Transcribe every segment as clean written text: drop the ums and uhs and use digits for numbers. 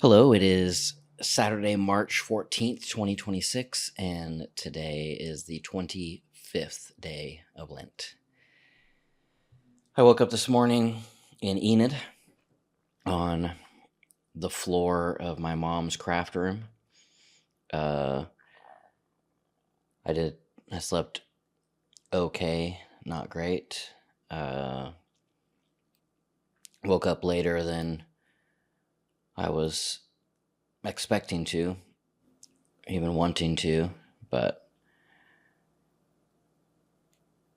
Hello, it is Saturday, March 14th, 2026, and today is the 25th day of Lent. I woke up this morning in Enid on the floor of my mom's craft room. Uh, I slept okay, not great. Woke up later than I was expecting to, even wanting to, but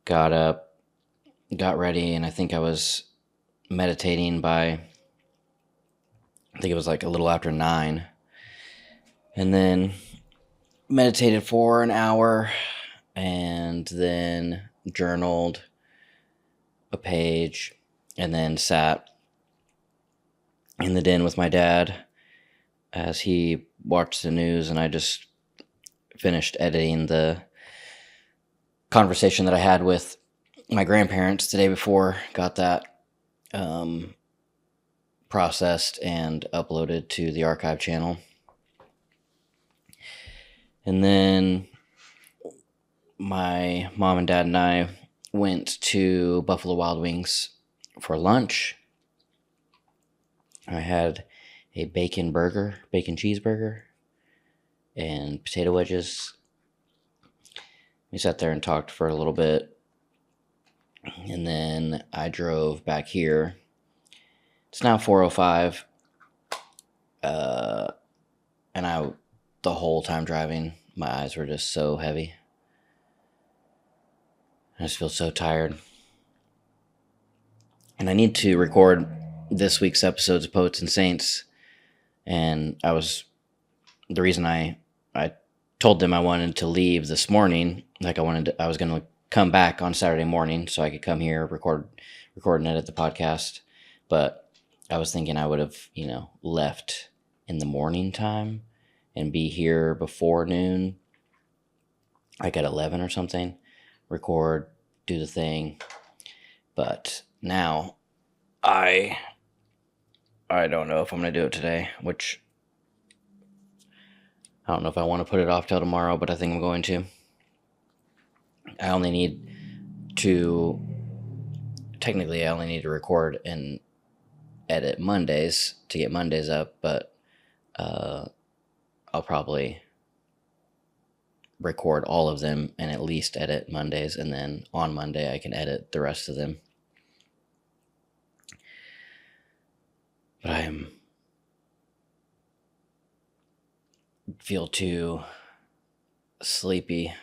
got up, got ready, and I think I was meditating by, I think it was like a little after 9, and then meditated for an hour, and then journaled a page, and then sat in the den with my dad as he watched the news, and I just finished editing the conversation that I had with my grandparents the day before, got that processed and uploaded to the archive channel. And then my mom and dad and I went to Buffalo Wild Wings for lunch. I had a bacon cheeseburger, and potato wedges. We sat there and talked for a little bit, and then I drove back here. It's now 4:05, and the whole time driving, my eyes were just so heavy. I just feel so tired. And I need to record this week's episodes of Poets and Saints, and the reason I told them I wanted to leave this morning, like I was going to come back on Saturday morning so I could come here, record and edit the podcast. But I was thinking I would have, left in the morning time and be here before noon, like at 11 or something, record, do the thing. But now I don't know if I'm going to do it today, which I don't know if I want to put it off till tomorrow, but I think I'm going to. I only need to record and edit Mondays to get Mondays up, but I'll probably record all of them and at least edit Mondays, and then on Monday I can edit the rest of them. But I feel too sleepy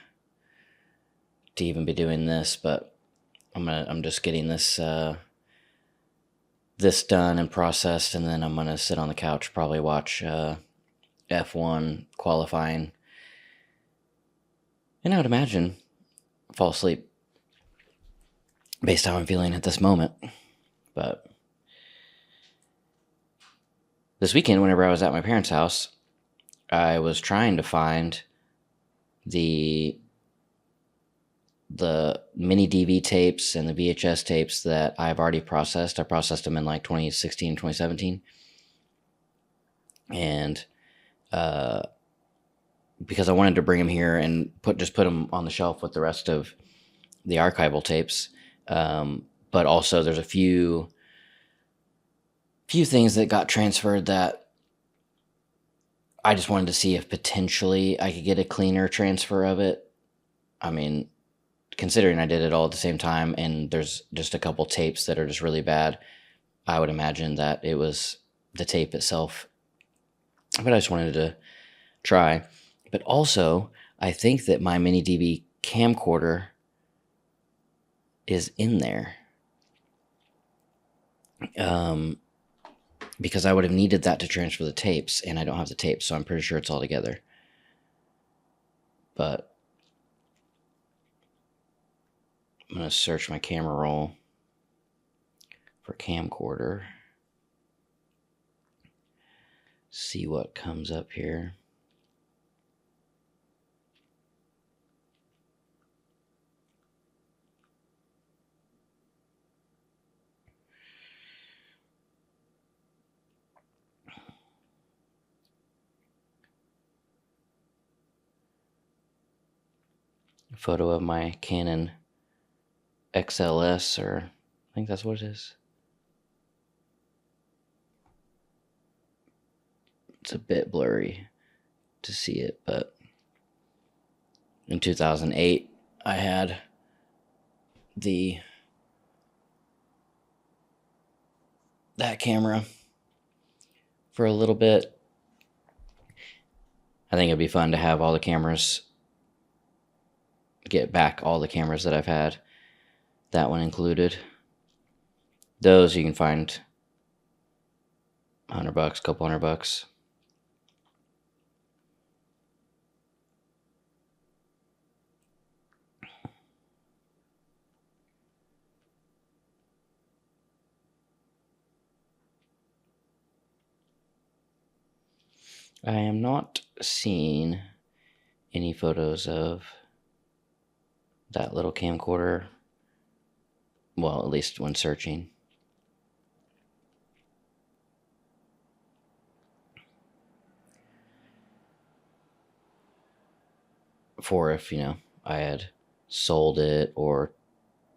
to even be doing this, but I'm just getting this this done and processed, and then I'm gonna sit on the couch, probably watch F1 qualifying, and I would imagine fall asleep based on how I'm feeling at this moment. But this weekend, whenever I was at my parents' house, I was trying to find the mini DV tapes and the VHS tapes that I've already processed. I processed them in like 2016, 2017. And because I wanted to bring them here and put them on the shelf with the rest of the archival tapes. But also there's a few things that got transferred that I just wanted to see if potentially I could get a cleaner transfer of it. I mean, considering I did it all at the same time, and there's just a couple tapes that are just really bad, I would imagine that it was the tape itself. But I just wanted to try. But also, I think that my mini DV camcorder is in there. Because I would have needed that to transfer the tapes, and I don't have the tapes, so I'm pretty sure it's all together. But I'm going to search my camera roll for camcorder. See what comes up here. photo of my Canon XLS, or I think that's what it is. It's a bit blurry to see it, but in 2008, I had that camera for a little bit. I think it'd be fun to have all the cameras, get back all the cameras that I've had, that one included. Those you can find $100, couple $100. I am not seeing any photos of that little camcorder. Well, at least when searching. For if, I had sold it or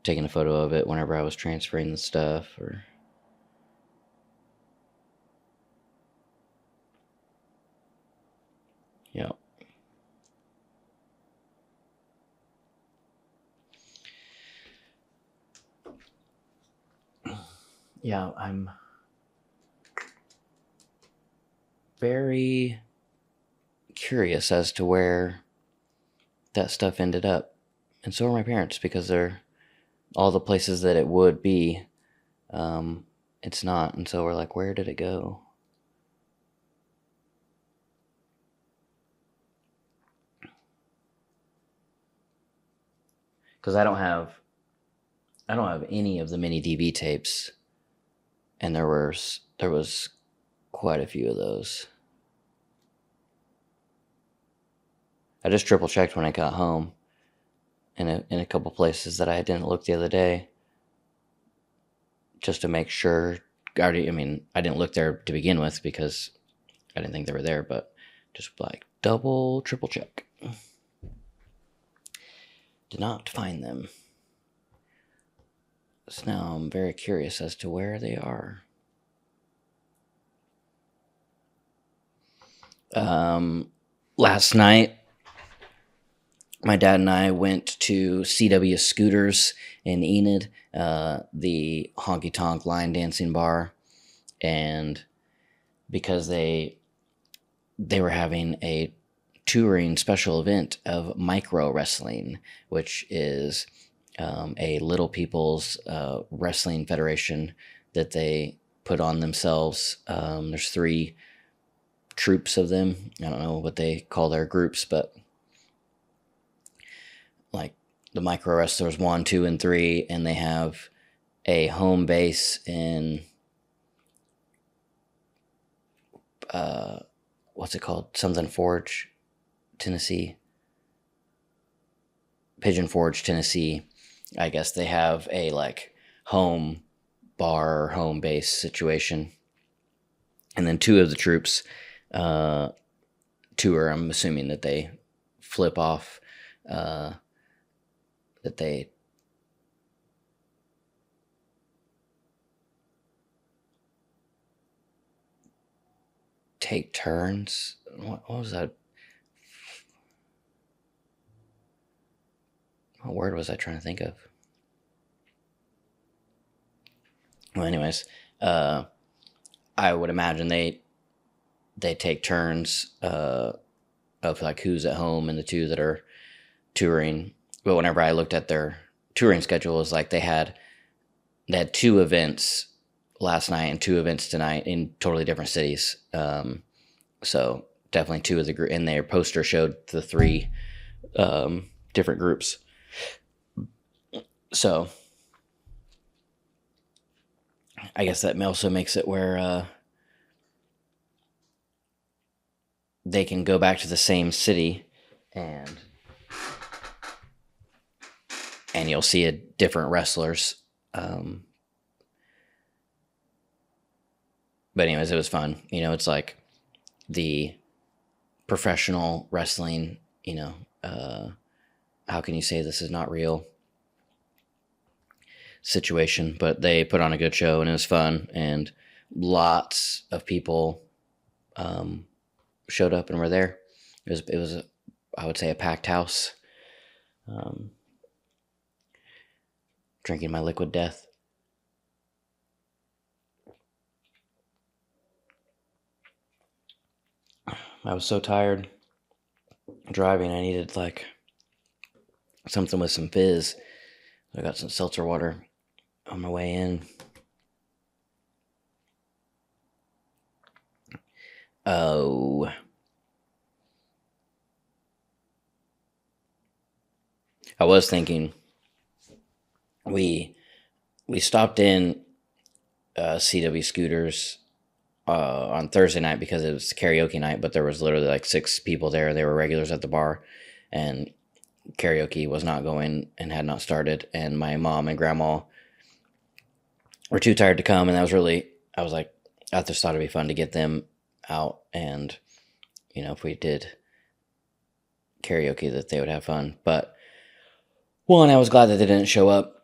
taken a photo of it whenever I was transferring the stuff, or... Yeah. Yeah, I'm very curious as to where that stuff ended up. And so are my parents, because they're all the places that it would be. It's not. And so we're like, where did it go? Because I don't have any of the mini DV tapes, and there was quite a few of those. I just triple checked when I got home in a couple places that I didn't look the other day, just to make sure. I didn't look there to begin with because I didn't think they were there, but just like triple check. Did not find them. So now I'm very curious as to where they are. Last night, my dad and I went to CW Scooters in Enid, the honky tonk line dancing bar, and because they were having a touring special event of micro wrestling, which is a little people's wrestling federation that they put on themselves. There's 3 troops of them. I don't know what they call their groups, but like the micro wrestlers 1, 2, and 3, and they have a home base in what's it called? Something Forge, Tennessee. Pigeon Forge, Tennessee. I guess they have a like home bar, home base situation. And then 2 of the troops tour. I'm assuming that they flip off, that they take turns. What was that? What word was I trying to think of? Well, anyways, I would imagine they take turns of like who's at home and the 2 that are touring. But whenever I looked at their touring schedule, it was like they had 2 events last night and 2 events tonight in totally different cities. So definitely 2 of the group, and their poster showed the 3 different groups. So I guess that also makes it where they can go back to the same city and you'll see different wrestlers. But anyways, it was fun. It's like the professional wrestling, I how can you say this is not real situation. But they put on a good show and it was fun, and lots of people showed up and were there. It was I would say a packed house. Um, Drinking my liquid death. I was so tired driving. I needed like something with some fizz. I got some seltzer water on my way in. Oh, I was thinking we stopped in CW Scooters on Thursday night because it was karaoke night, but there was literally like 6 people there. They were regulars at the bar, and karaoke was not going and had not started. And my mom and grandma were too tired to come, and I was like, I just thought it'd be fun to get them out, and if we did karaoke, that they would have fun. But one, I was glad that they didn't show up,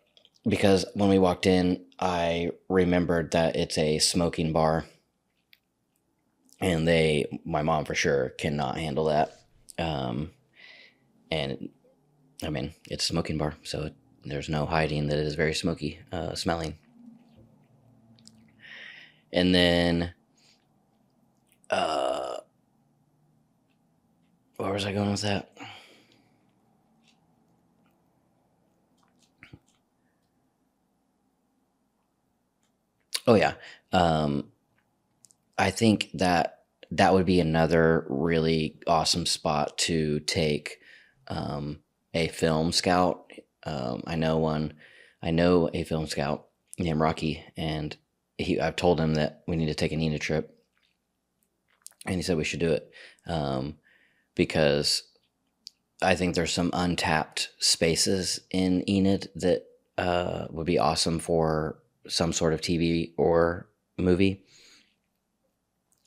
because when we walked in, I remembered that it's a smoking bar, and my mom for sure cannot handle that. And I mean, it's a smoking bar, so there's no hiding that it is very smoky smelling. And then, where was I going with that? Oh yeah, I think that would be another really awesome spot to take a film scout. I know a film scout named Rocky, and I've told him that we need to take an Enid trip, and he said we should do it because I think there's some untapped spaces in Enid that would be awesome for some sort of TV or movie.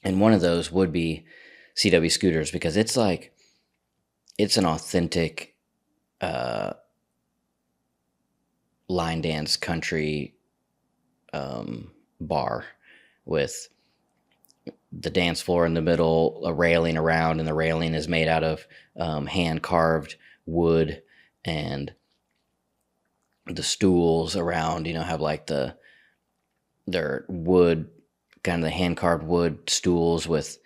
And one of those would be CW Scooters, because it's an authentic line dance country bar with the dance floor in the middle, a railing around, and the railing is made out of hand carved wood, and the stools around, have like their wood, kind of the hand carved wood stools with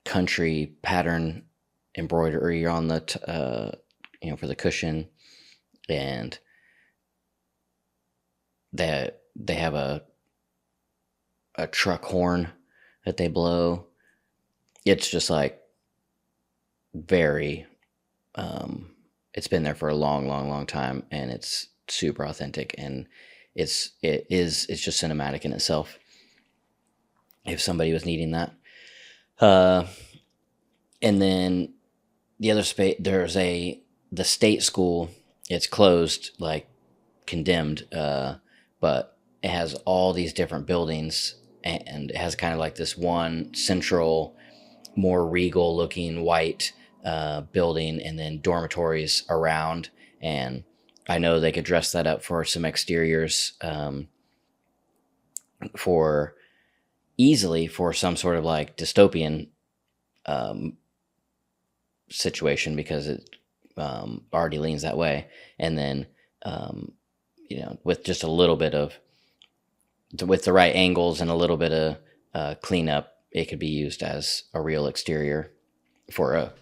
country pattern embroidery on the for the cushion, and that they have a truck horn that they blow. It's just like very it's been there for a long time, and it's super authentic, and it's just cinematic in itself if somebody was needing that. And then the other space, the state school. It's closed, like condemned, but it has all these different buildings, and it has kind of like this one central, more regal looking white building, and then dormitories around. And I know they could dress that up for some exteriors for some sort of like dystopian situation, because it already leans that way. And then with just a little bit of, with the right angles and a little bit of cleanup, it could be used as a real exterior for a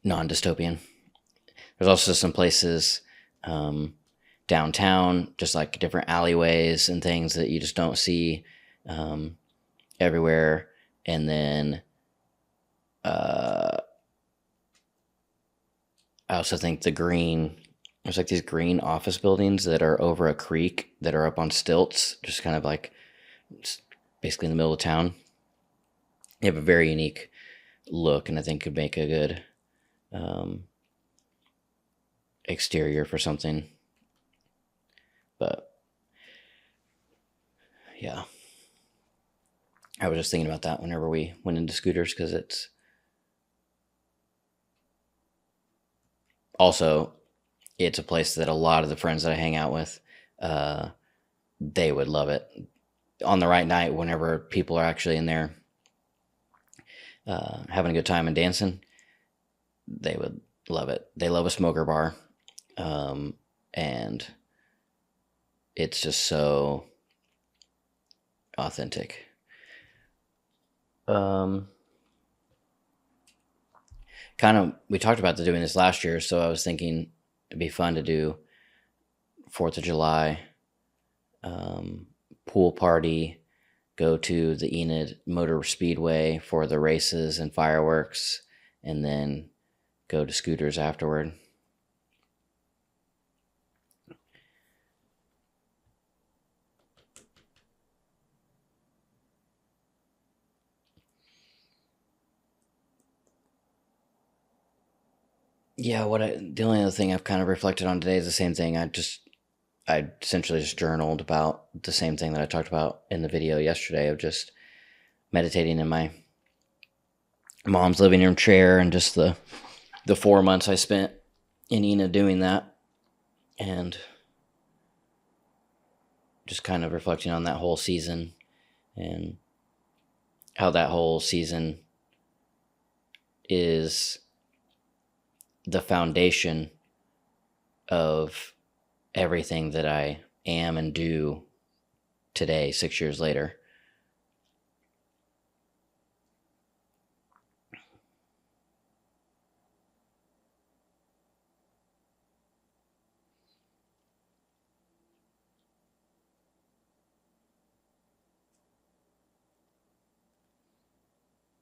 non-dystopian. There's also some places downtown, just like different alleyways and things that you just don't see everywhere. And then I also think there's like these green office buildings that are over a creek that are up on stilts, just kind of like basically in the middle of town. They have a very unique look, and I think could make a good exterior for something. But yeah, I was just thinking about that whenever we went into Scooters, because also, it's a place that a lot of the friends that I hang out with, they would love it. On the right night, whenever people are actually in there having a good time and dancing, they would love it. They love a smoker bar, and it's just so authentic. We talked about doing this last year, so I was thinking it'd be fun to do 4th of July pool party, go to the Enid Motor Speedway for the races and fireworks, and then go to Scooters afterward. Yeah, the only other thing I've kind of reflected on today is the same thing. I essentially just journaled about the same thing that I talked about in the video yesterday, of just meditating in my mom's living room chair, and just the 4 months I spent in Enid doing that, and just kind of reflecting on that whole season and how that whole season is the foundation of everything that I am and do today, 6 years later.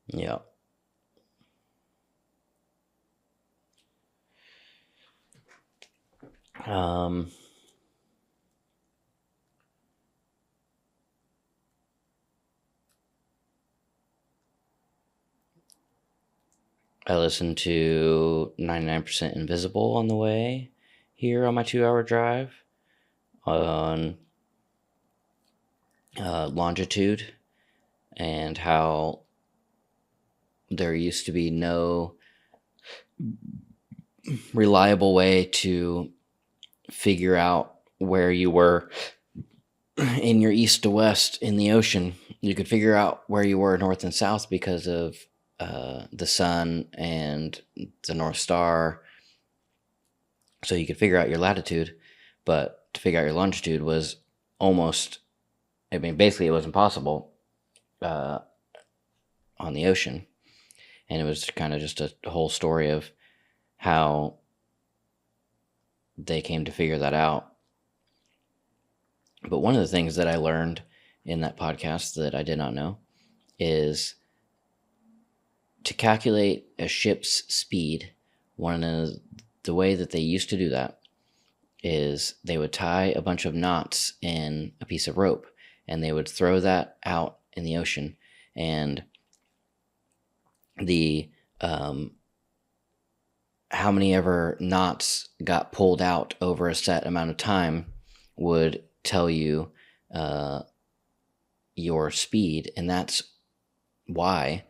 Yeah. I listened to 99% Invisible on the way here on my 2-hour drive on longitude, and how there used to be no reliable way to figure out where you were in your east to west in the ocean. You could figure out where you were north and south because of the sun and the North Star. So you could figure out your latitude, but to figure out your longitude was basically it was impossible on the ocean. And it was kind of just a whole story of how they came to figure that out. But one of the things that I learned in that podcast that I did not know is to calculate a ship's speed. One of the way that they used to do that is they would tie a bunch of knots in a piece of rope, and they would throw that out in the ocean, and the how many ever knots got pulled out over a set amount of time would tell you your speed. And that's why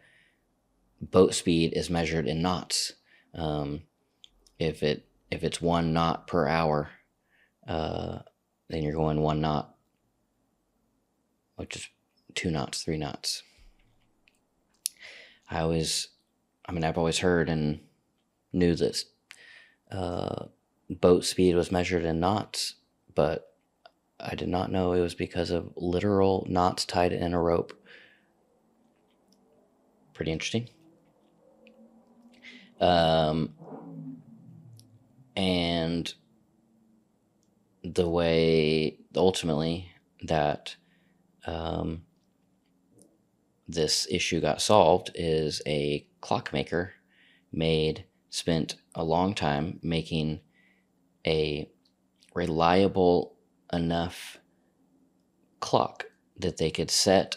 boat speed is measured in knots. If it's 1 knot per hour, then you're going 1 knot, which is 2 knots, 3 knots. I've always heard and knew that boat speed was measured in knots, but I did not know it was because of literal knots tied in a rope. Pretty interesting. And the way ultimately that this issue got solved is a clockmaker spent a long time making a reliable enough clock that they could set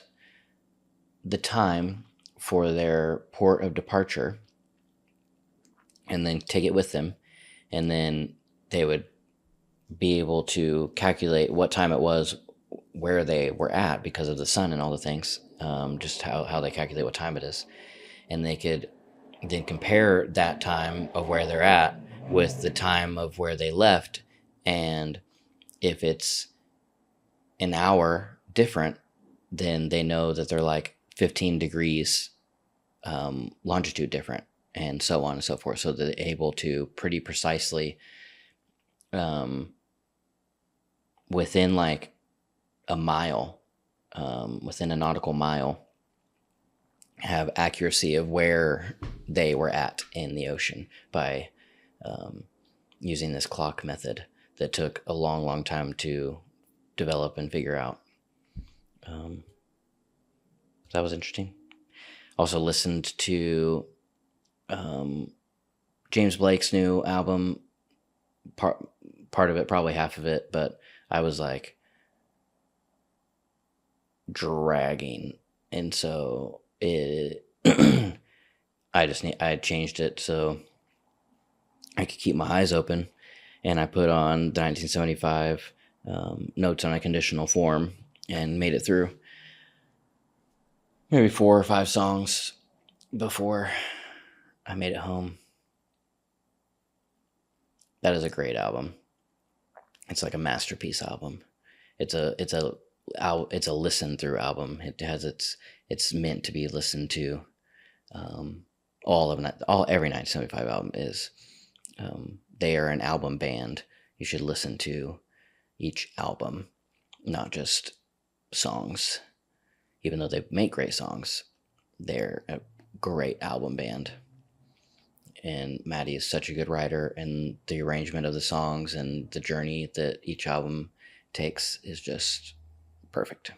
the time for their port of departure and then take it with them, and then they would be able to calculate what time it was where they were at because of the sun and all the things, just how they calculate what time it is. And they could then compare that time of where they're at with the time of where they left. And if it's an hour different, then they know that they're like 15 degrees longitude different, and so on and so forth. So they're able to pretty precisely, um, within like a mile, within a nautical mile, have accuracy of where they were at in the ocean by using this clock method that took a long, long time to develop and figure out. That was interesting. Also listened to James Blake's new album, part of it, probably half of it, but I was like dragging, and so it I changed it so I could keep my eyes open, and I put on the 1975 Notes on a Conditional Form and made it through maybe 4 or 5 songs before I made it home. That is a great album. It's like a masterpiece album. It's a listen through album. It has it's meant to be listened to. Every 1975 album is. They are an album band. You should listen to each album, not just songs. Even though they make great songs, they're a great album band. And Maddie is such a good writer, and the arrangement of the songs and the journey that each album takes is just perfect.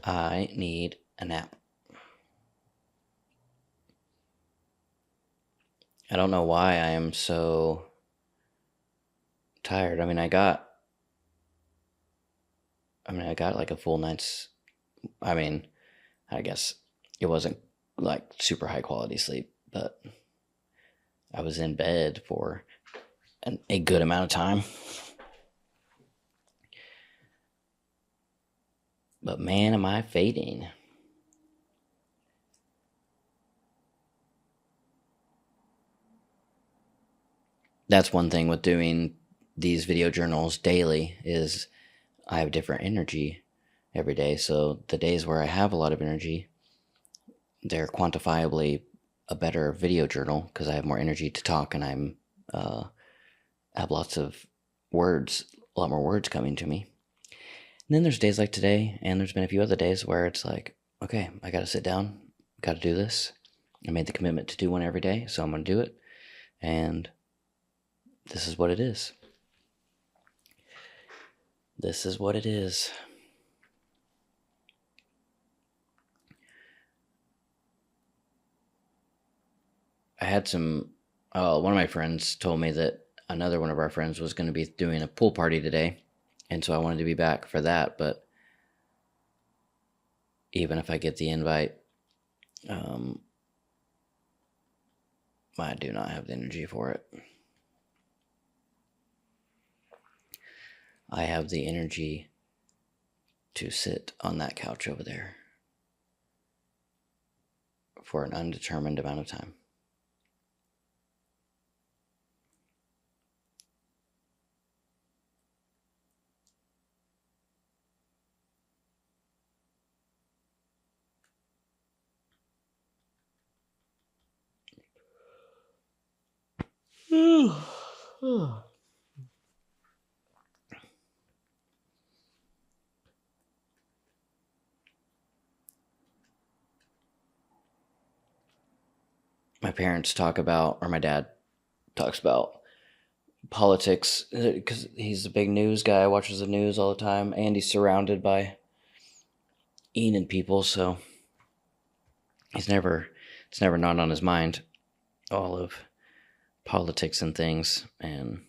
I need a nap. I don't know why I am so tired. I got like a full night's. I guess it wasn't like super high quality sleep, but I was in bed for a good amount of time. But man, am I fading. That's one thing with doing these video journals daily is I have different energy every day. So the days where I have a lot of energy, they're quantifiably a better video journal because I have more energy to talk, and I'm have lots of words, a lot more words coming to me. And then there's days like today, and there's been a few other days where it's like, okay, I got to sit down, got to do this. I made the commitment to do one every day, so I'm going to do it. And this is what it is. This is what it is. I had one of my friends told me that another one of our friends was going to be doing a pool party today. And so I wanted to be back for that. But even if I get the invite, I do not have the energy for it. I have the energy to sit on that couch over there for an undetermined amount of time. My parents talk about, or my dad talks about politics because he's a big news guy, watches the news all the time, and he's surrounded by Ian people, so it's never not on his mind, all of politics and things. And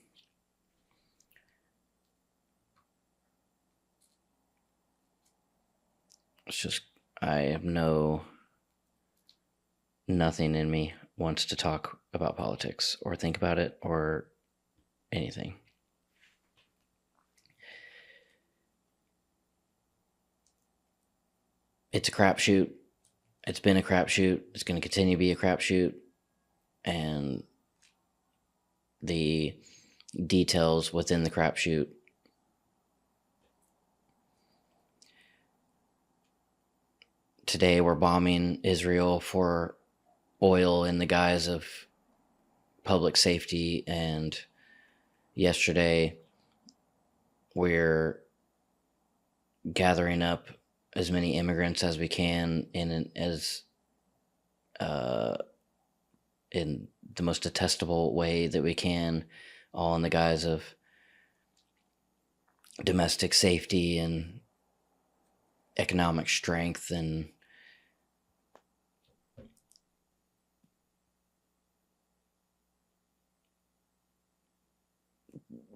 it's just, I have nothing in me wants to talk about politics or think about it or anything. It's a crapshoot. It's been a crapshoot. It's going to continue to be a crapshoot. And the details within the crapshoot today we're bombing Israel for oil in the guise of public safety, and yesterday we're gathering up as many immigrants as we can in the most detestable way that we can, all in the guise of domestic safety and economic strength and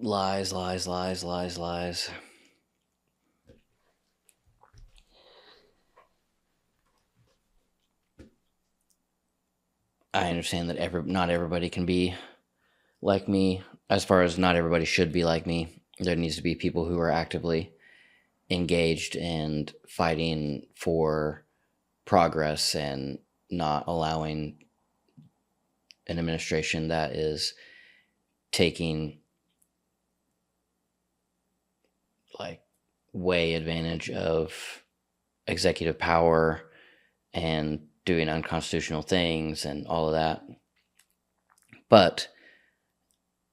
lies, lies, lies, lies, lies. I understand that not everybody can be like me. As far as not everybody should be like me, there needs to be people who are actively engaged and fighting for progress and not allowing an administration that is taking like way advantage of executive power and doing unconstitutional things and all of that. But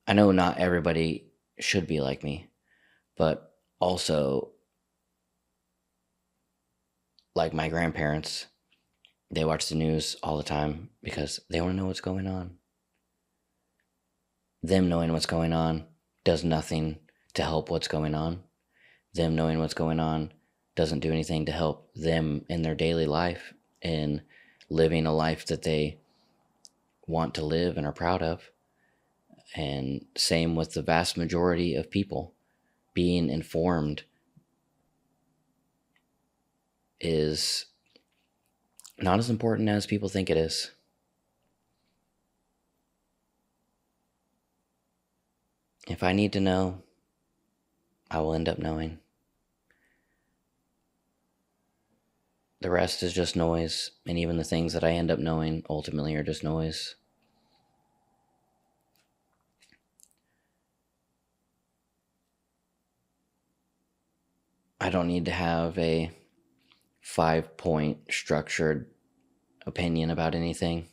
I know not everybody should be like me, but also like my grandparents, they watch the news all the time because they want to know what's going on. Them knowing what's going on does nothing to help what's going on. Them knowing what's going on doesn't do anything to help them in their daily life in living a life that they want to live and are proud of. And same with the vast majority of people. Being informed is not as important as people think it is. If I need to know, I will end up knowing. The rest is just noise, and even the things that I end up knowing ultimately are just noise. I don't need to have a 5-point structured opinion about anything.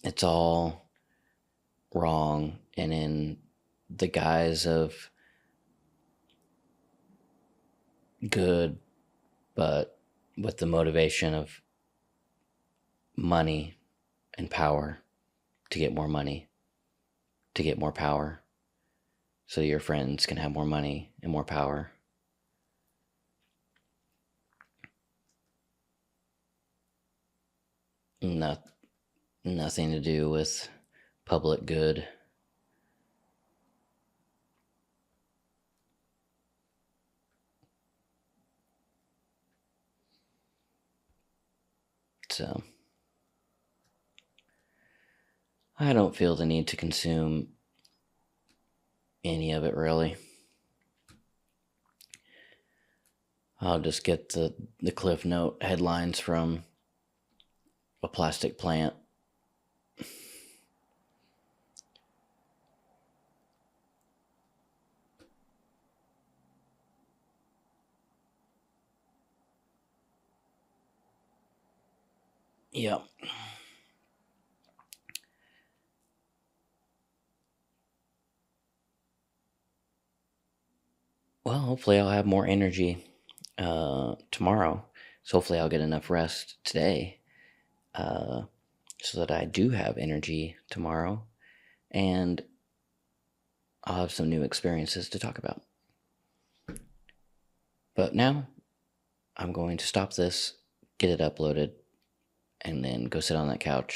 It's all wrong and in the guise of good, but with the motivation of money and power, to get more money, to get more power, so your friends can have more money and more power. Nothing to do with public good. So I don't feel the need to consume any of it, really. I'll just get the Cliff Note headlines from a plastic plant. Yep. Well, hopefully I'll have more energy tomorrow. So hopefully I'll get enough rest today so that I do have energy tomorrow, and I'll have some new experiences to talk about. But now I'm going to stop this, get it uploaded, and then go sit on that couch